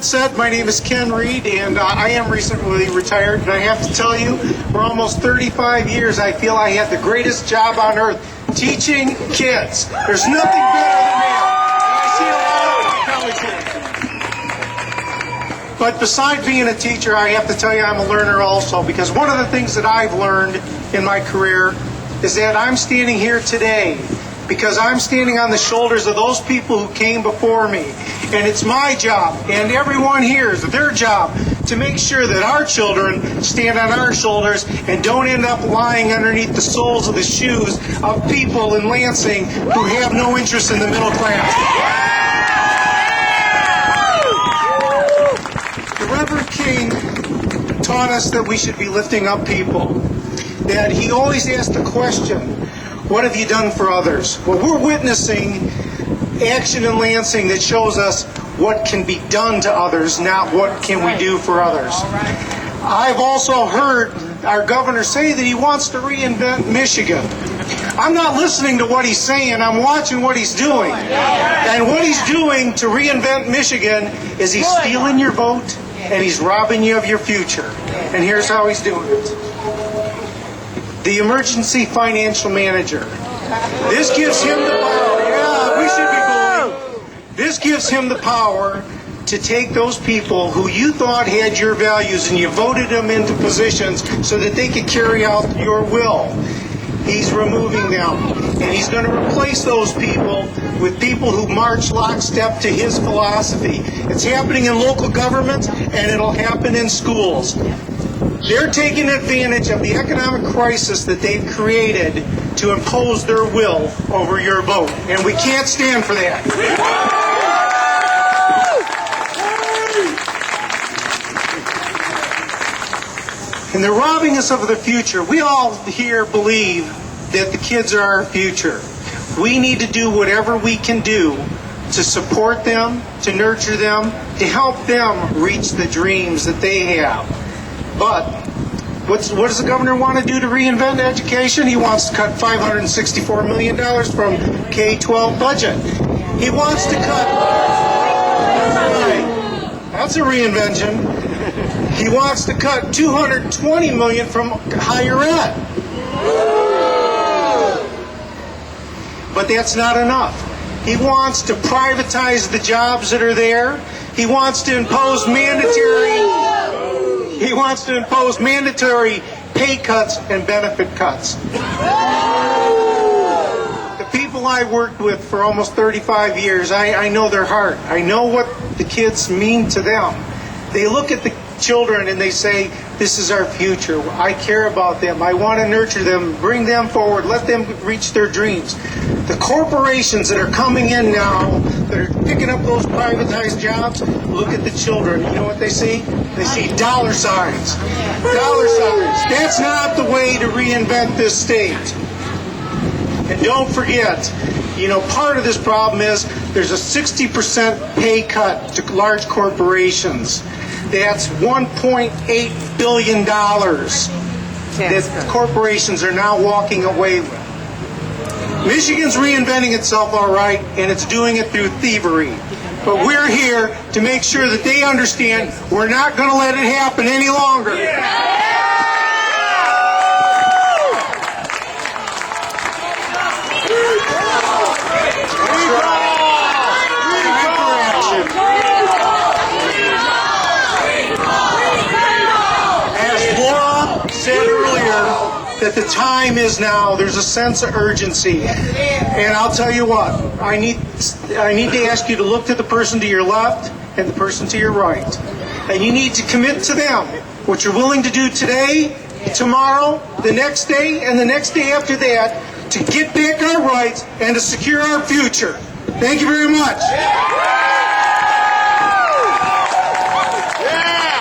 said, my name is Ken Reid, and I am recently retired, and I have to tell you, for almost 35 years, I feel I had the greatest job on earth, teaching kids. There's nothing better than that. And I see a lot of college kids. But besides being a teacher, I have to tell you I'm a learner also, because one of the things that I've learned in my career is that I'm standing here today because I'm standing on the shoulders of those people who came before me. And it's my job, and everyone here is their job, to make sure that our children stand on our shoulders and don't end up lying underneath the soles of the shoes of people in Lansing who have no interest in the middle class. The Reverend King taught us that we should be lifting up people, that he always asked the question, what have you done for others? Well, we're witnessing action in Lansing that shows us what can be done to others, not what can we do for others. I've also heard our governor say that he wants to reinvent Michigan. I'm not listening to what he's saying, I'm watching what he's doing. And what he's doing to reinvent Michigan is he's stealing your vote and he's robbing you of your future. And here's how he's doing it. The emergency financial manager. This gives him the power. Yeah, we should be bullied. This gives him the power to take those people who you thought had your values and you voted them into positions so that they could carry out your will. He's removing them, and he's going to replace those people with people who march lockstep to his philosophy. It's happening in local governments, and it'll happen in schools. They're taking advantage of the economic crisis that they've created to impose their will over your vote, and we can't stand for that. And they're robbing us of the future. We all here believe that the kids are our future. We need to do whatever we can do to support them, to nurture them, to help them reach the dreams that they have. But what does the governor want to do to reinvent education? He wants to cut $564 million from K-12 budget. He wants to cut... That's a reinvention. He wants to cut $220 million from higher ed. But that's not enough. He wants to privatize the jobs that are there. He wants to impose mandatory pay cuts and benefit cuts. The people I worked with for almost 35 years, I know their heart. I know what the kids mean to them. They look at the children and they say, this is our future. I care about them. I want to nurture them, bring them forward, let them reach their dreams. The corporations that are coming in now, that are picking up those privatized jobs, look at the children. You know what they see? They see dollar signs. Dollar signs. That's not the way to reinvent this state. And don't forget, part of this problem is there's a 60% pay cut to large corporations. That's $1.8 billion that corporations are now walking away with. Michigan's reinventing itself all right, and it's doing it through thievery. But we're here to make sure that they understand we're not going to let it happen any longer. That the time is now. There's a sense of urgency. And I'll tell you what, I need to ask you to look to the person to your left and the person to your right. And you need to commit to them what you're willing to do today, tomorrow, the next day, and the next day after that to get back our rights and to secure our future. Thank you very much.